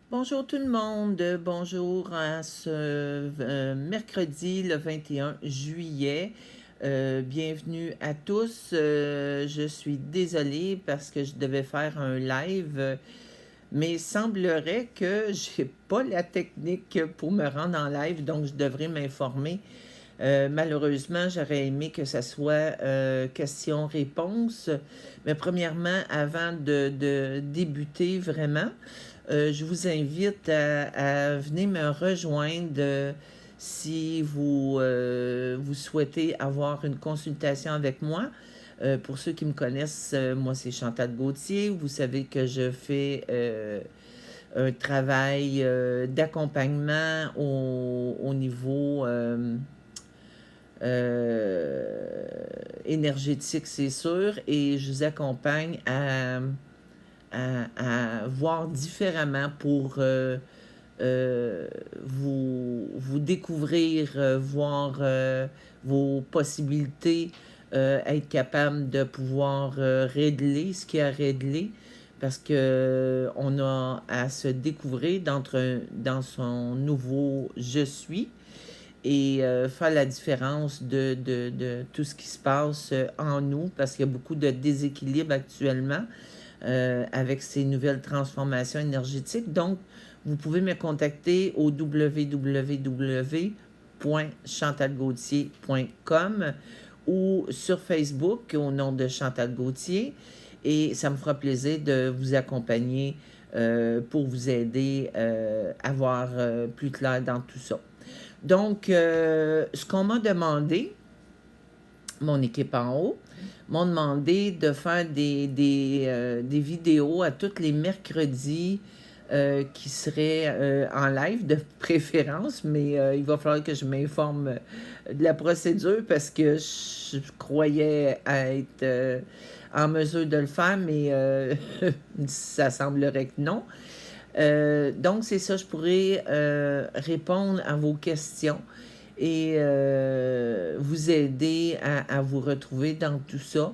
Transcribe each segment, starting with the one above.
Bonjour tout le monde, bonjour à ce mercredi le 21 juillet. Bienvenue à tous. Je suis désolée parce que je devais faire un live, mais semblerait que j'ai pas la technique pour me rendre en live, donc je devrais m'informer. Malheureusement, j'aurais aimé que ça soit question-réponse. Mais premièrement, avant de débuter vraiment, je vous invite à venir me rejoindre si vous souhaitez avoir une consultation avec moi. Pour ceux qui me connaissent, moi c'est Chantal Gauthier. Vous savez que je fais un travail d'accompagnement au niveau énergétique, c'est sûr, et je vous accompagne à voir différemment pour vous découvrir, voir vos possibilités, être capable de pouvoir régler ce qu'il y a à régler, parce que on a à se découvrir dans son nouveau je suis et faire la différence de tout ce qui se passe en nous, parce qu'il y a beaucoup de déséquilibre actuellement avec ces nouvelles transformations énergétiques. Donc, vous pouvez me contacter au www.chantalgauthier.com ou sur Facebook au nom de Chantal Gauthier, et ça me fera plaisir de vous accompagner pour vous aider à voir plus clair dans tout ça. Donc, ce qu'on m'a demandé, mon équipe en haut, m'ont demandé de faire des vidéos à tous les mercredis qui seraient en live de préférence, mais il va falloir que je m'informe de la procédure parce que je croyais être en mesure de le faire, mais ça semblerait que non. Donc, c'est ça, je pourrais répondre à vos questions et vous aider à vous retrouver dans tout ça.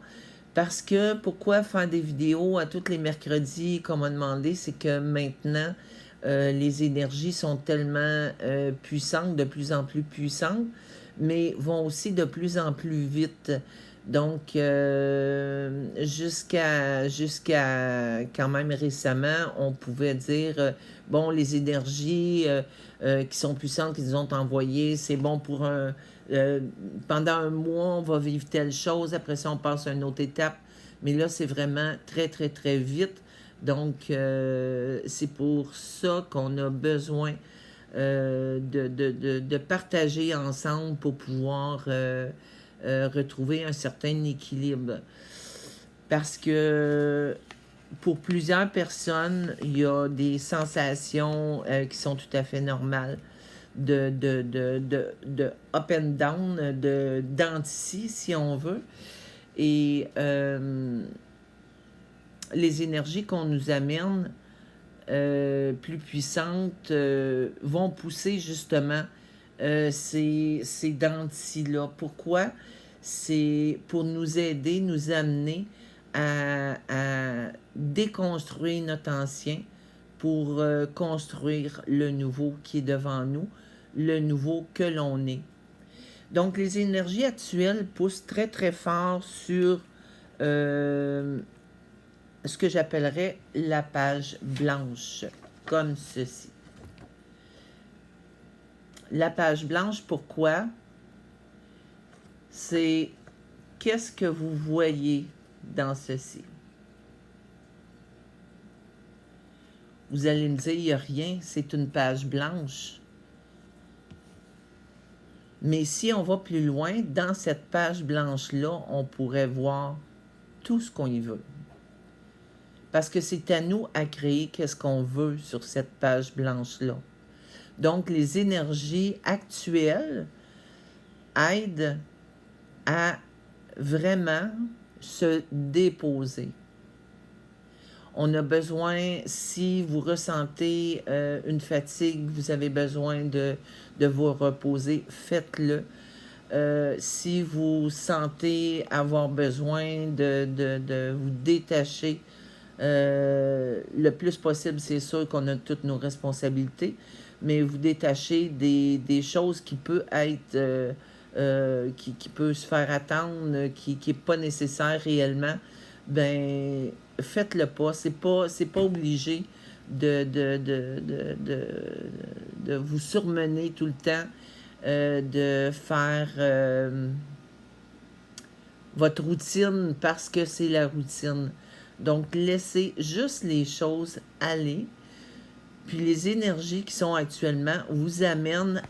Parce que pourquoi faire des vidéos à tous les mercredis, comme on m'a demandé, c'est que maintenant, les énergies sont tellement puissantes, de plus en plus puissantes, mais vont aussi de plus en plus vite. Donc, jusqu'à quand même récemment, on pouvait dire, bon, les énergies qui sont puissantes, qu'ils nous ont envoyées, c'est bon pour euh, pendant un mois, on va vivre telle chose, après ça, on passe à une autre étape. Mais là, c'est vraiment très, très, très vite. Donc, c'est pour ça qu'on a besoin de partager ensemble pour pouvoir retrouver un certain équilibre. Parce que pour plusieurs personnes, il y a des sensations qui sont tout à fait normales de up and down, de d'ici, si on veut. Et les énergies qu'on nous amène plus puissantes vont pousser justement ces dents-là. Pourquoi? C'est pour nous aider, nous amener à déconstruire notre ancien pour construire le nouveau qui est devant nous, le nouveau que l'on est. Donc, les énergies actuelles poussent très, très fort sur ce que j'appellerais la page blanche, comme ceci. La page blanche, pourquoi? C'est qu'est-ce que vous voyez dans ceci? Vous allez me dire, il n'y a rien, c'est une page blanche. Mais si on va plus loin, dans cette page blanche-là, on pourrait voir tout ce qu'on y veut. Parce que c'est à nous à créer qu'est-ce qu'on veut sur cette page blanche-là. Donc, les énergies actuelles aident à vraiment se déposer. On a besoin, si vous ressentez une fatigue, vous avez besoin de vous reposer, faites-le. Si vous sentez avoir besoin de vous détacher, le plus possible, c'est sûr qu'on a toutes nos responsabilités, mais vous détachez des choses qui peuvent être, qui peut se faire attendre, qui n'est pas nécessaire réellement, ben faites-le pas. C'est pas obligé de vous surmener tout le temps, de faire votre routine parce que c'est la routine. Donc, laissez juste les choses aller. Puis les énergies qui sont actuellement vous amènent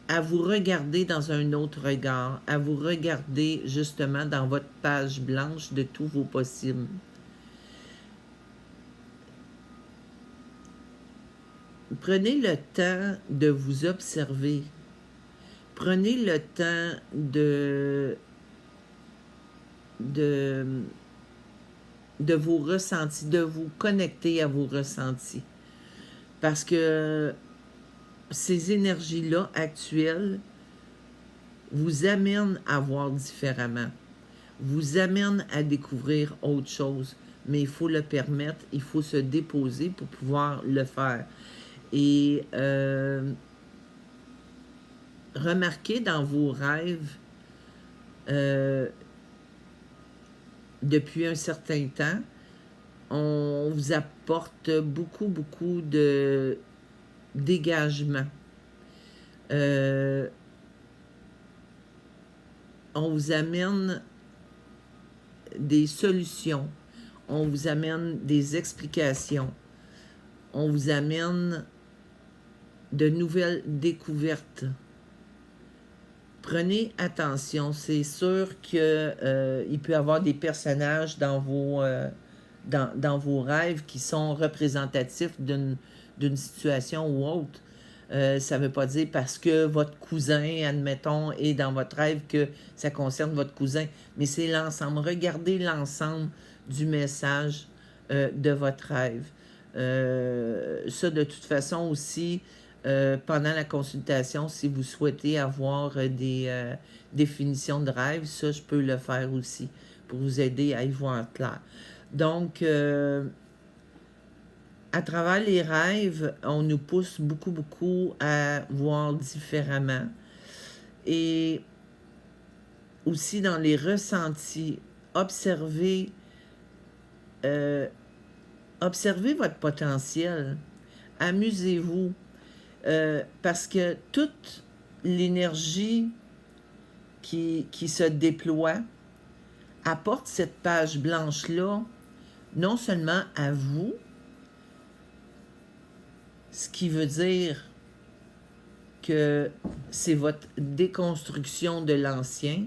à vous regarder dans un autre regard, à vous regarder justement dans votre page blanche de tous vos possibles. Prenez le temps de vous observer. Prenez le temps de vos ressentis, de vous connecter à vos ressentis. Parce que ces énergies-là actuelles vous amènent à voir différemment, vous amènent à découvrir autre chose. Mais il faut le permettre, il faut se déposer pour pouvoir le faire. Et remarquez dans vos rêves, depuis un certain temps, on vous apporte beaucoup de dégagement. On vous amène des solutions, on vous amène des explications, on vous amène de nouvelles découvertes. Prenez attention, c'est sûr qu'il peut y avoir des personnages dans vos rêves qui sont représentatifs d'une situation ou autre. Ça ne veut pas dire parce que votre cousin, admettons, est dans votre rêve que ça concerne votre cousin, mais c'est l'ensemble. Regardez l'ensemble du message de votre rêve. Ça, de toute façon aussi, pendant la consultation, si vous souhaitez avoir des définitions de rêve, ça, je peux le faire aussi pour vous aider à y voir clair. Donc, à travers les rêves, on nous pousse beaucoup à voir différemment. Et aussi dans les ressentis, observez votre potentiel. Amusez-vous. Parce que toute l'énergie qui se déploie apporte cette page blanche-là, non seulement à vous, ce qui veut dire que c'est votre déconstruction de l'ancien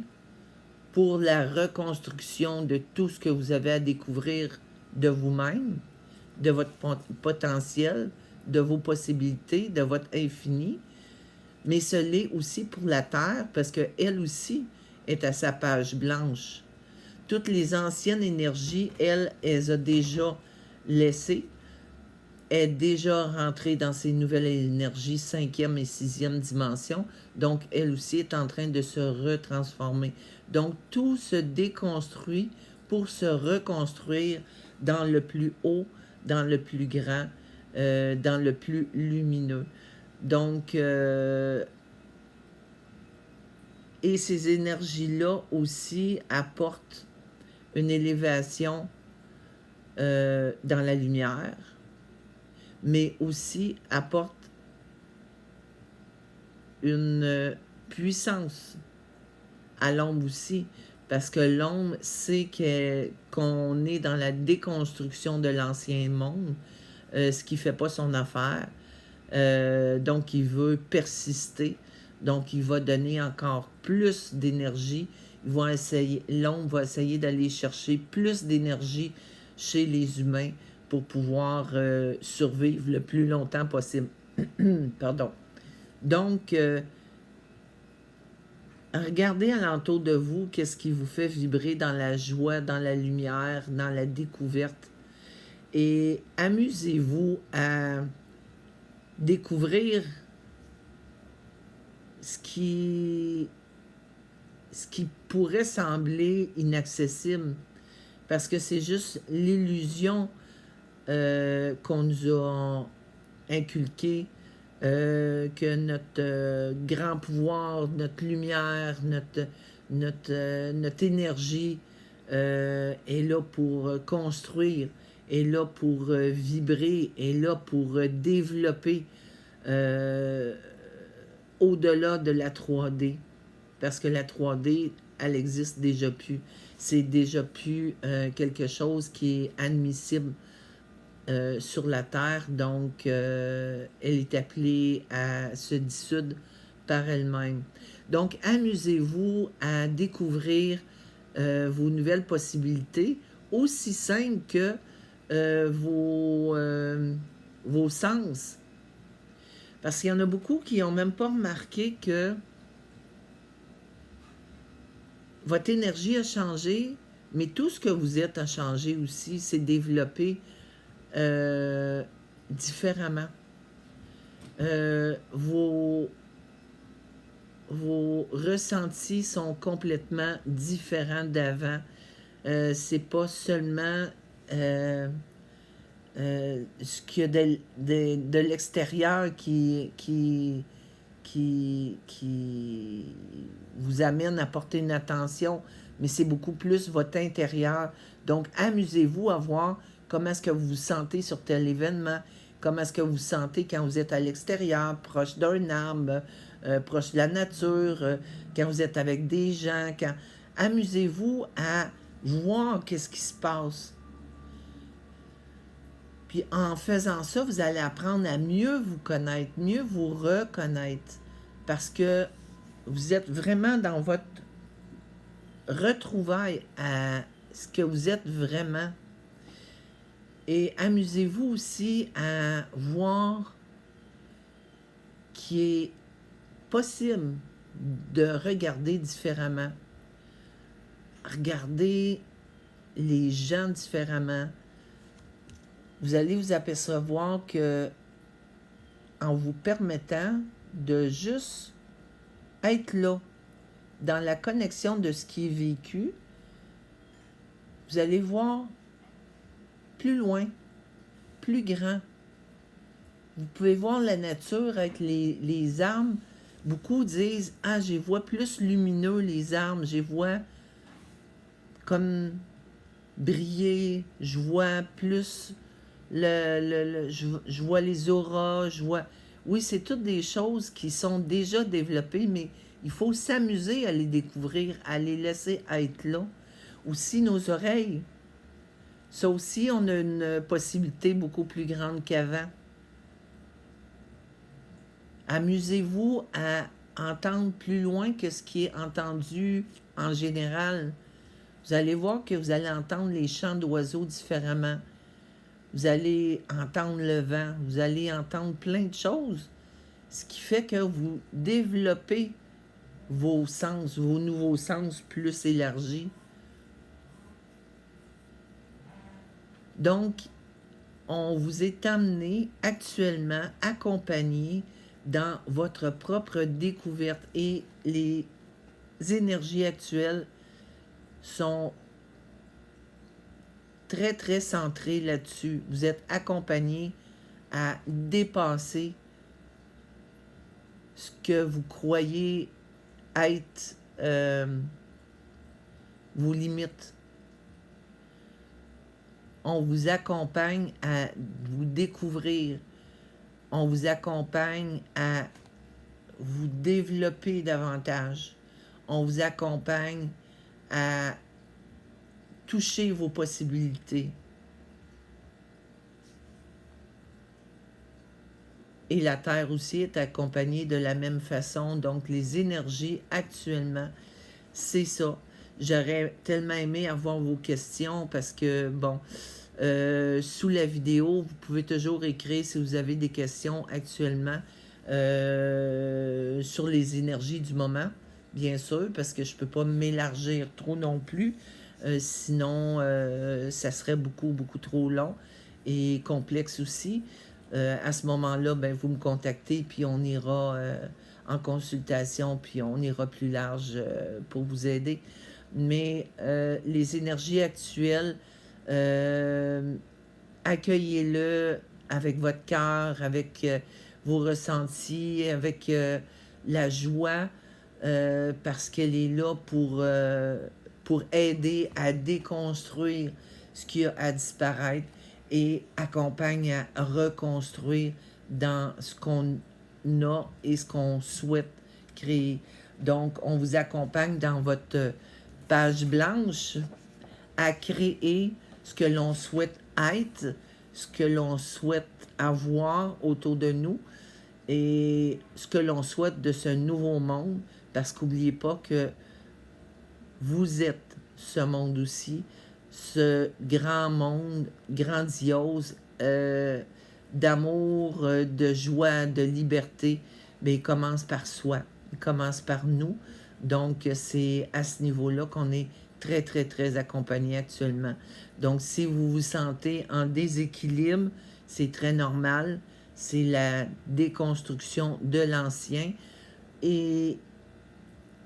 pour la reconstruction de tout ce que vous avez à découvrir de vous-même, de votre potentiel, de vos possibilités, de votre infini, mais ce l'est aussi pour la Terre parce qu'elle aussi est à sa page blanche. Toutes les anciennes énergies, elle les a déjà laissées, est déjà rentrée dans ces nouvelles énergies, 5e et 6e dimension, donc elle aussi est en train de se retransformer. Donc tout se déconstruit pour se reconstruire dans le plus haut, dans le plus grand, dans le plus lumineux. Donc, et ces énergies-là aussi apportent une élévation dans la lumière, mais aussi apportent une puissance à l'ombre aussi, parce que l'ombre sait qu'on est dans la déconstruction de l'ancien monde, ce qui ne fait pas son affaire. Donc, il veut persister. Donc, il va donner encore plus d'énergie. L'ombre va essayer d'aller chercher plus d'énergie chez les humains pour pouvoir survivre le plus longtemps possible. Pardon. Donc, regardez alentour de vous qu'est-ce qui vous fait vibrer dans la joie, dans la lumière, dans la découverte. Et amusez-vous à découvrir ce qui pourrait sembler inaccessible, parce que c'est juste l'illusion qu'on nous a inculquée, que notre grand pouvoir, notre lumière, notre énergie est là pour construire, est là pour vibrer, est là pour développer au-delà de la 3D. Parce que la 3D, elle existe déjà plus. C'est déjà plus quelque chose qui est admissible sur la Terre, donc elle est appelée à se dissoudre par elle-même. Donc, amusez-vous à découvrir vos nouvelles possibilités, aussi simples que vos sens. Parce qu'il y en a beaucoup qui n'ont même pas remarqué que votre énergie a changé, mais tout ce que vous êtes a changé aussi, c'est développé différemment. Vos ressentis sont complètement différents d'avant. C'est pas seulement ce qu'il y a de l'extérieur qui vous amène à porter une attention, mais c'est beaucoup plus votre intérieur. Donc, amusez-vous à voir comment est-ce que vous vous sentez sur tel événement, comment est-ce que vous vous sentez quand vous êtes à l'extérieur, proche d'un arbre, proche de la nature, quand vous êtes avec des gens. Amusez-vous à voir qu'est-ce qui se passe. Puis en faisant ça, vous allez apprendre à mieux vous connaître, mieux vous reconnaître. Parce que vous êtes vraiment dans votre retrouvaille à ce que vous êtes vraiment. Et amusez-vous aussi à voir qu'il est possible de regarder différemment. Regardez les gens différemment. Vous allez vous apercevoir que en vous permettant de juste être là, dans la connexion de ce qui est vécu, vous allez voir plus loin, plus grand. Vous pouvez voir la nature avec les arbres. Beaucoup disent « Ah, j'y vois plus lumineux les arbres, j'y vois comme briller, je vois plus je vois les auras, je vois... » Oui, c'est toutes des choses qui sont déjà développées, mais il faut s'amuser à les découvrir, à les laisser être là. Aussi, nos oreilles. Ça aussi, on a une possibilité beaucoup plus grande qu'avant. Amusez-vous à entendre plus loin que ce qui est entendu en général. Vous allez voir que vous allez entendre les chants d'oiseaux différemment. Vous allez entendre le vent, vous allez entendre plein de choses, ce qui fait que vous développez vos sens, vos nouveaux sens plus élargis. Donc, on vous est amené actuellement, accompagné dans votre propre découverte et les énergies actuelles sont très, très centrées là-dessus. Vous êtes accompagné à dépasser ce que vous croyez être vos limites. On vous accompagne à vous découvrir. On vous accompagne à vous développer davantage. On vous accompagne à toucher vos possibilités. Et la Terre aussi est accompagnée de la même façon. Donc, les énergies actuellement, c'est ça. J'aurais tellement aimé avoir vos questions parce que, bon, sous la vidéo, vous pouvez toujours écrire si vous avez des questions actuellement sur les énergies du moment, bien sûr, parce que je ne peux pas m'élargir trop non plus. Sinon, ça serait beaucoup, beaucoup trop long et complexe aussi. À ce moment-là, ben, vous me contactez, puis on ira en consultation, puis on ira plus large pour vous aider. mais les énergies actuelles, accueillez-le avec votre cœur, avec vos ressentis, avec la joie, parce qu'elle est là pour aider à déconstruire ce qui a à disparaître et accompagne à reconstruire dans ce qu'on a et ce qu'on souhaite créer. Donc, on vous accompagne dans votre page blanche à créer ce que l'on souhaite être, ce que l'on souhaite avoir autour de nous et ce que l'on souhaite de ce nouveau monde, parce qu'oubliez pas que vous êtes ce monde aussi, ce grand monde grandiose d'amour, de joie, de liberté, mais il commence par soi, il commence par nous. Donc, c'est à ce niveau-là qu'on est très, très, très accompagné actuellement. Donc, si vous vous sentez en déséquilibre, c'est très normal. C'est la déconstruction de l'ancien. Et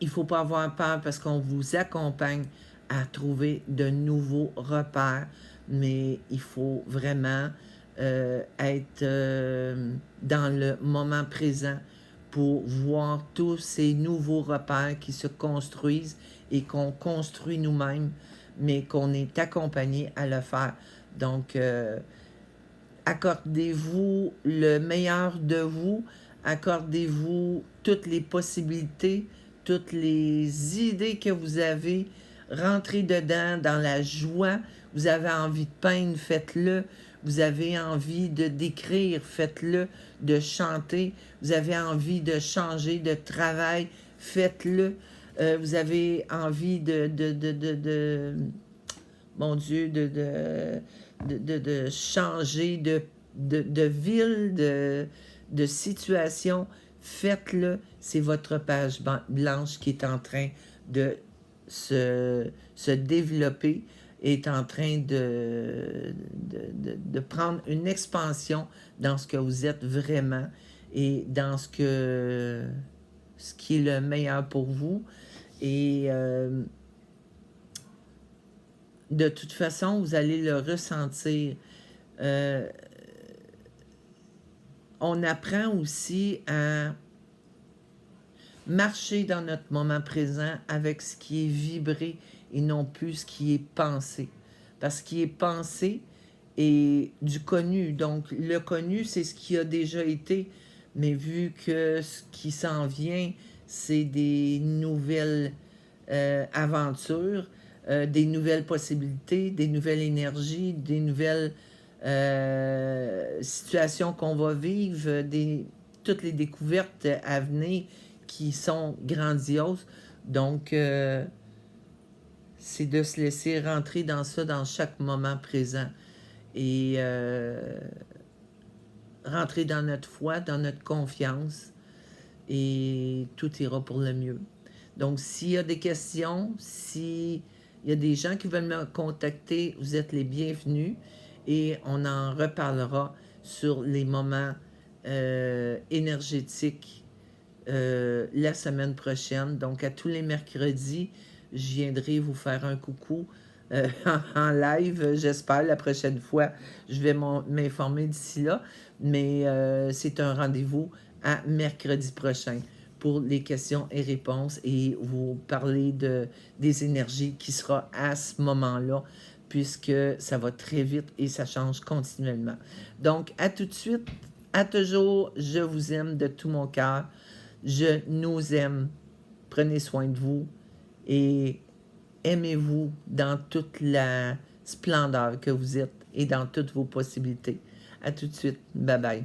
il ne faut pas avoir peur parce qu'on vous accompagne à trouver de nouveaux repères. Mais il faut vraiment être dans le moment présent pour voir tous ces nouveaux repères qui se construisent et qu'on construit nous-mêmes, mais qu'on est accompagné à le faire. Donc, accordez-vous le meilleur de vous, accordez-vous toutes les possibilités, toutes les idées que vous avez, rentrez dedans dans la joie. Vous avez envie de peindre, faites-le. Vous avez envie de d'écrire, faites-le, de chanter. Vous avez envie de changer de travail, faites-le. Vous avez envie mon Dieu, de changer de ville, de situation, faites-le. C'est votre page blanche qui est en train de se développer, est en train de prendre une expansion dans ce que vous êtes vraiment et dans ce qui est le meilleur pour vous. Et de toute façon, vous allez le ressentir. On apprend aussi à marcher dans notre moment présent avec ce qui est vibré et non plus ce qui est pensé. Parce que ce qui est pensé est du connu. Donc, le connu, c'est ce qui a déjà été. Mais vu que ce qui s'en vient, c'est des nouvelles aventures, des nouvelles possibilités, des nouvelles énergies, des nouvelles situations qu'on va vivre, toutes les découvertes à venir qui sont grandioses. Donc, c'est de se laisser rentrer dans ça dans chaque moment présent et rentrer dans notre foi, dans notre confiance et tout ira pour le mieux. Donc, s'il y a des questions, s'il y a des gens qui veulent me contacter, vous êtes les bienvenus et on en reparlera sur les moments énergétiques la semaine prochaine. Donc, à tous les mercredis, je viendrai vous faire un coucou en live, j'espère, la prochaine fois. Je vais m'informer d'ici là, mais c'est un rendez-vous à mercredi prochain pour les questions et réponses et vous parler des énergies qui sera à ce moment-là, puisque ça va très vite et ça change continuellement. Donc, à tout de suite, à toujours, je vous aime de tout mon cœur, je nous aime, prenez soin de vous et aimez-vous dans toute la splendeur que vous êtes et dans toutes vos possibilités. À tout de suite, bye bye.